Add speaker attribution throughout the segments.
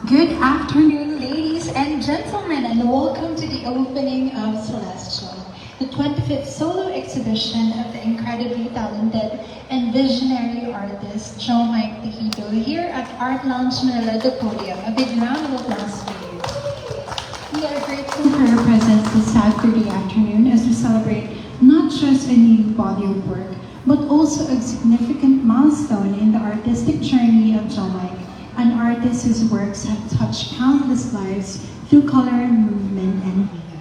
Speaker 1: Good afternoon, ladies and gentlemen, and welcome to the opening of Celestial, the 25th solo exhibition of the incredibly talented and visionary artist Jo Mike Tejido here at Art Lounge Manila, the podium. A big round of applause for you. We are grateful for your presence this Saturday afternoon as we celebrate not just a new body of work, but also a significant milestone in the artistic journey of Jo Mike, an artist whose works have touched countless lives through color, movement, and media.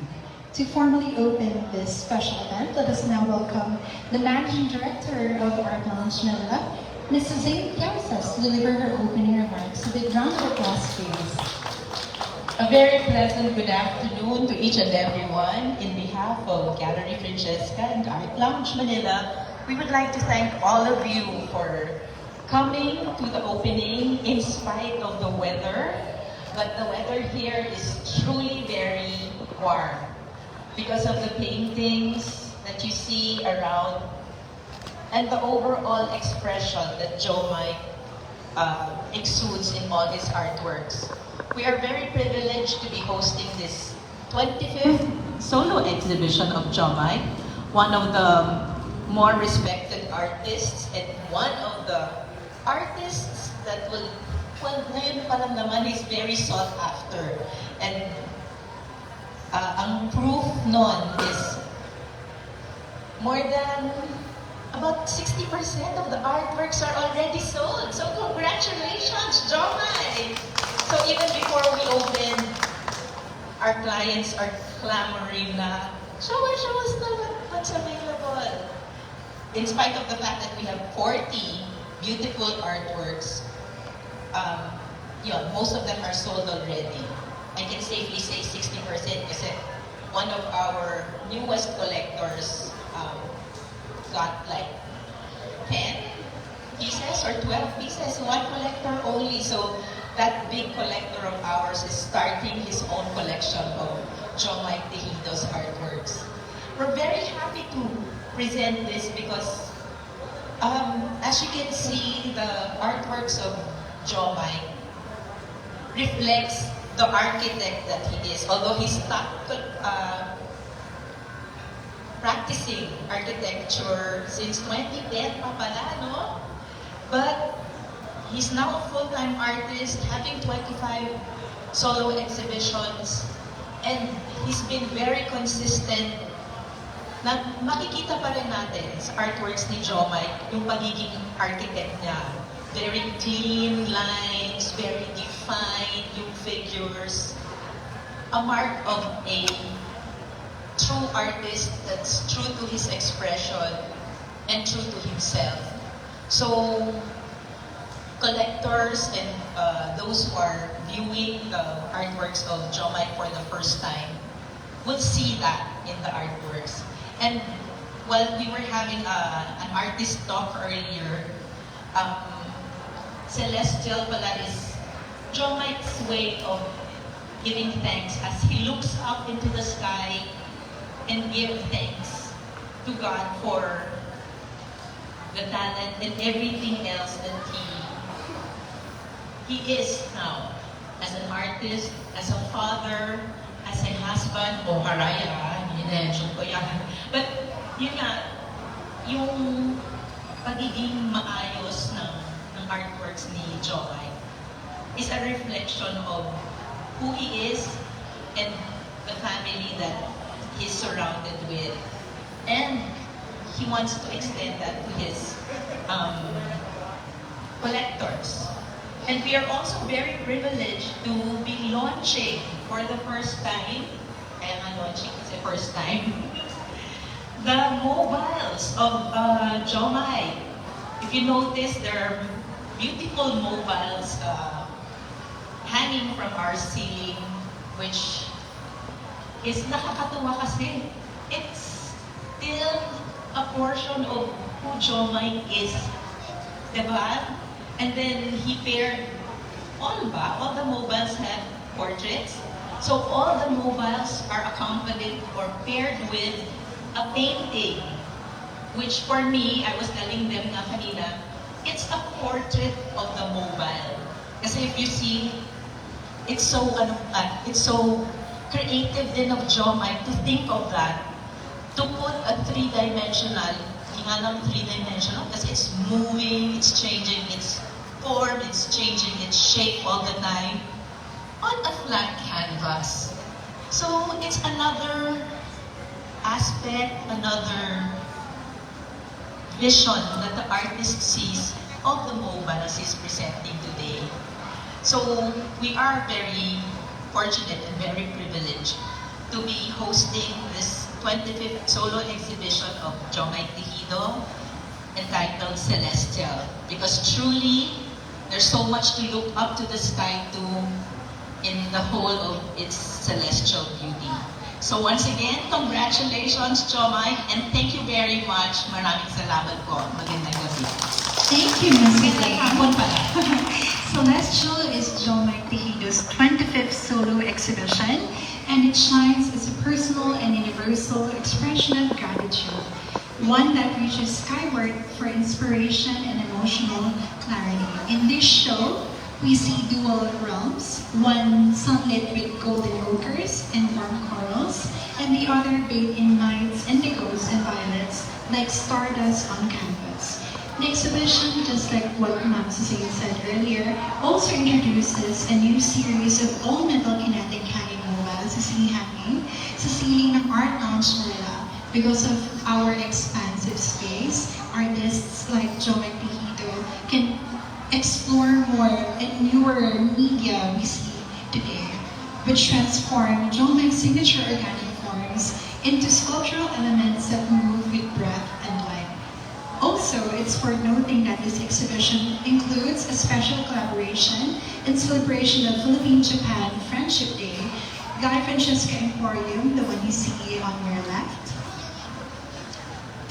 Speaker 1: To formally open this special event, let us now welcome the Managing Director of Art Lounge Manila, Ms. Suzanne Piazas, to deliver her opening remarks. A big round of applause, please.
Speaker 2: A very pleasant good afternoon to each and everyone. In behalf of Gallery Francesca and Art Lounge Manila, we would like to thank all of you for coming to the opening in spite of the weather. But the weather here is truly very warm because of the paintings that you see around and the overall expression that Jo Mike exudes in all his artworks. We are very privileged to be hosting this 25th solo exhibition of Jo Mike, one of the more respected artists and one of the artists that will, well, ngayon pa lang naman is very sought after. And ang proof nun is more than about 60% of the artworks are already sold. So congratulations, Jo Mike! So even before we open, our clients are clamoring na, show us na what's available. In spite of the fact that we have 40 beautiful artworks, most of them are sold already. I can safely say 60% kasi one of our newest collectors got like 10 pieces or 12 pieces, one collector only. So that big collector of ours is starting his own collection of Jo Mike Tejido's artworks. We're very happy to present this because as you can see, the artworks of Jo Mike reflects the architect that he is. Although he stopped practicing architecture since 2010 pa pala, no? But he's now a full-time artist, having 25 solo exhibitions, and he's been very consistent. Na makikita pa rin natin sa artworks ni Jo Mike yung pagiging architect niya. Very clean lines, very defined yung figures. A mark of a true artist that's true to his expression and true to himself. So, collectors and those who are viewing the artworks of Jo Mike for the first time will see that in the artworks. And while we were having an artist talk earlier, Celestial pala is Jo Mike's way of giving thanks as he looks up into the sky and give thanks to God for the talent and everything else that he is now as an artist, as a father, as a husband. O Haraya, i-mention ko yan. But yun nga, yung pagiging maayos ng artworks ni Jo Mike is a reflection of who he is and the family that he's surrounded with. And he wants to extend that to his collectors. And we are also very privileged to be launching for the first time, launching is the first time, the mobiles of Jo Mike. If you notice, there are beautiful mobiles hanging from our ceiling, which is nakakatuwa kasi it's still a portion of who Jo Mike is, diba? And then he paired all the mobiles have portraits. So all the mobiles are accompanied or paired with a painting, which for me, I was telling them na kanina, it's a portrait of the mobile. Kasi if you see it's so creative din of Jomai to think of that, to put a three-dimensional, hindi nga lang three-dimensional kasi it's moving, it's changing its form, it's changing its shape all the time on a flat canvas. So it's another aspect, another vision that the artist sees of the mobile as he's presenting today. So we are very fortunate and very privileged to be hosting this 25th solo exhibition of Jomai Tejido entitled Celestial, because truly there's so much to look up to the sky to in the whole of its celestial beauty. So once again, congratulations Jomai, and thank you very much. Maraming salamat po. Magandang gabi.
Speaker 1: Thank you, Ms.
Speaker 2: Magandang hapon pala.
Speaker 1: Celestial is Jomai Tejido's 25th solo exhibition, and it shines as a personal and universal expression of gratitude, one that reaches skyward for inspiration and emotional clarity. In this show, we see dual realms, one sunlit with golden ochres and warm corals, and the other bathed in lights, indigos, and violets, like stardust on canvas. The exhibition, just like what Ma'am Cecilia said earlier, also introduces a new series of all-metal kinetic hanging mobiles, sisiling ng Art Lounge Manila. Because of our expansive space, artists like Jomai Tejido can explore more and newer media we see today, which transform Jomai's signature organic forms into sculptural elements that move with breath and light. Also, it's worth noting that this exhibition includes a special collaboration in celebration of Philippine-Japan Friendship Day, Guy Francesca Emporium, the one you see on your left,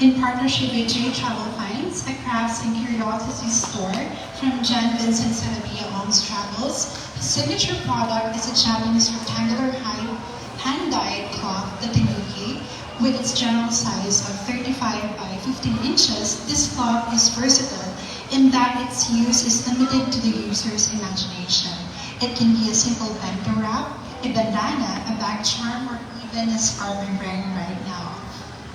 Speaker 1: in partnership with J Travel Finds, a crafts and curiosity store from Jan Vincent Sanabia owns Travels. His signature product is a Japanese rectangular hand-dyed cloth, the tenuki, with its general size of 35 by 15 inches. This cloth is versatile in that its use is limited to the user's imagination. It can be a simple bento wrap, a bandana, a bag charm, or even a scarf I'm wearing right now.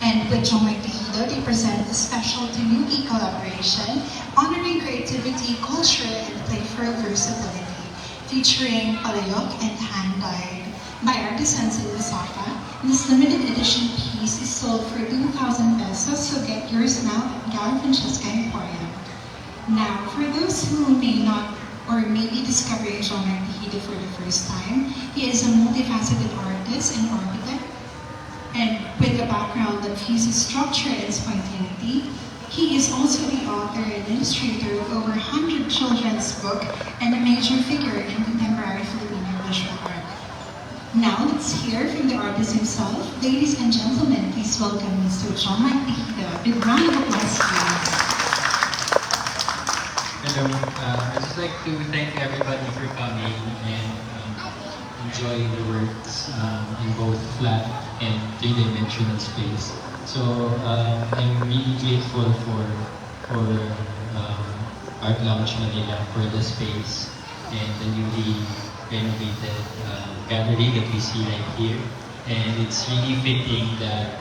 Speaker 1: And with Jomai Tejido, they present a special Tenuki collaboration honoring creativity, culture, and playful versatility, featuring palayok and hand-dyed by artisans in Osaka. This limited edition piece is sold for 2,000 pesos, so get yours now at Guy Francesca Emporium. Now, for those who may not or may be discovering Jomai Tejido for the first time, he is a multifaceted artist and architect, and with a background that fuses structure and spontaneity. He is also the author and illustrator of over 100 children's books and a major figure in contemporary Filipino visual art. Now let's hear from the artist himself. Ladies and gentlemen, please welcome Mr. Jomai Tejido. Big round of applause, please.
Speaker 3: Hello, I'd just like to thank everybody for coming and enjoying the works in both flat and three-dimensional space. So I'm really grateful for Art Lounge Manila for the space and the newly renovated gallery that we see right here. And it's really fitting that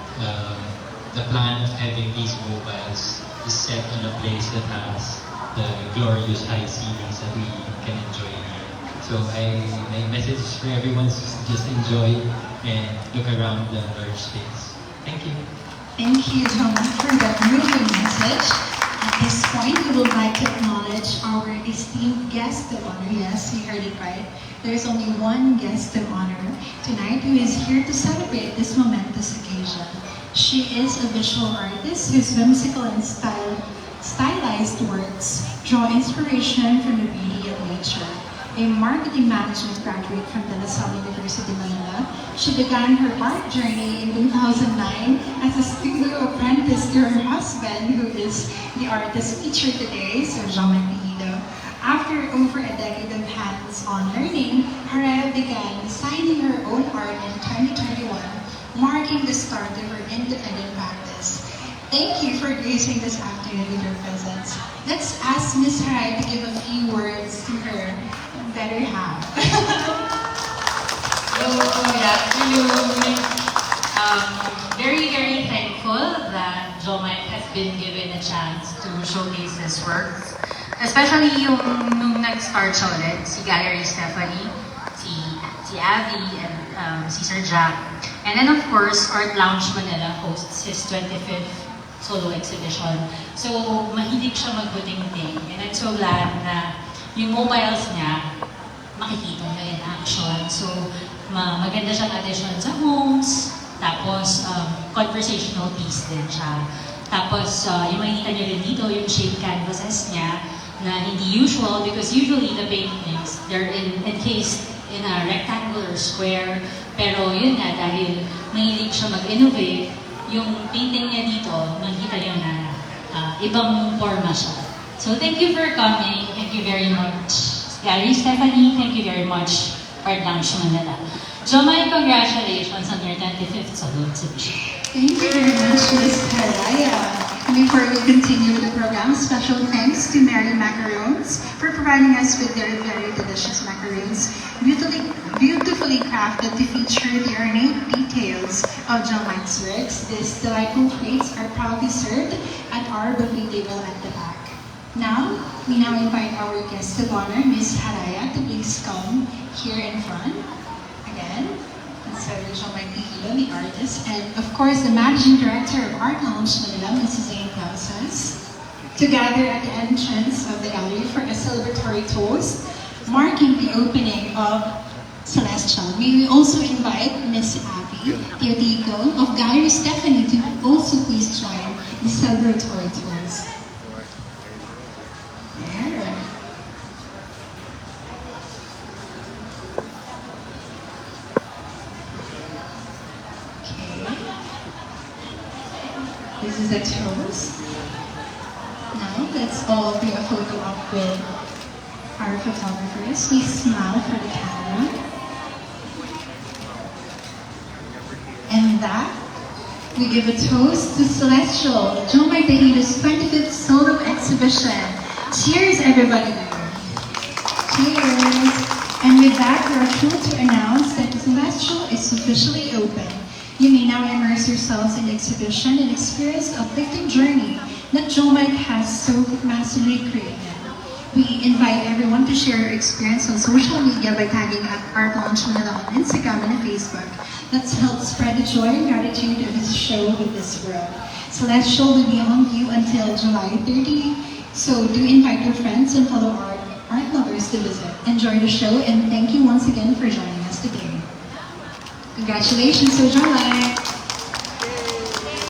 Speaker 3: the plan of having these mobiles is set on a place that has the glorious high ceilings that we can enjoy here. So my message for everyone is just enjoy and look around the large space. Thank you.
Speaker 1: Thank you, Jomai, for that moving message. At this point, we would like to acknowledge our esteemed guest of honor. Yes, you heard it right. There's only one guest of honor tonight who is here to celebrate this momentous occasion. She is a visual artist whose whimsical and stylized works draw inspiration from the beauty of nature. A marketing management graduate from De La Salle University, Manila, she began her art journey in 2009 as a studio apprentice to her husband, who is the artist featured today, Sir Jomai Tejido. After over a decade of hands-on learning, Haraya began signing her own art in 2021, marking the start of her independent practice. Thank you for gracing this afternoon with your presence. Let's ask Ms. Haraya to give a few words to her better half.
Speaker 4: Good afternoon. Very thankful that Jomite has been given a chance to showcase his works. Especially yung nung nag-start siya ulit, si Gallery Stephanie, si Abby, and si Sir Jack. And then of course, Art Lounge Manila hosts his 25th solo exhibition. So, mahilig siya magbuting-ting. And I'm so glad na yung mobiles niya, makikita na in action. So, maganda siyang addition sa homes. Tapos, conversational piece din siya. Tapos, yung makikita niyo rin dito, yung shape canvases niya, na hindi usual because usually the paintings, they're encased in a rectangular square. Pero yun nga, dahil mahilig siya mag-innovate, yung painting niya dito, makikita niyo na ibang forma siya. So thank you for coming. Thank you very much. Gallery Stephanie, thank you very much. Art Lounge Manila. Jomai, congratulations on your 25th solo exhibition.
Speaker 1: Thank you very much, Ms. Haraya. And before we continue with the program, special thanks to Mary Macarons for providing us with their very delicious macarons, beautifully crafted to feature the ornate details of Jomite's works. These delightful plates are proudly served at our buffet table at the back. We now invite our guest of honor, Ms. Haraya, to please come here in front. Again, that's Jomite Hilo, the artist, and of course the Managing Director of Art Lounge Manila, Mrs. Zane Causas, to gather at the entrance of the gallery for a celebratory toast marking the opening of Celestial. May we also invite Ms. Abby Teodico of Gallery Stephanie to also please join the celebratory toast. There. This is a toast. Now, let's all do a photo op with our photographers. Please smile for the camera. And that, we give a toast to Celestial, Jomite Hilo's 25th solo exhibition. Cheers, everybody. Cheers. And with that, we are thrilled to announce that Celestial is officially open. You may now immerse yourselves in the exhibition and experience the uplifting journey that Jomite has so masterfully created. We invite everyone to share your experience on social media by tagging at Art Lounge Manila on Instagram and Facebook. Let's help spread the joy and gratitude of this show with this world. Celestial will be on view until July 30, so do invite your friends and fellow art lovers to visit. Enjoy the show and thank you once again for joining us today. Congratulations to Jomite!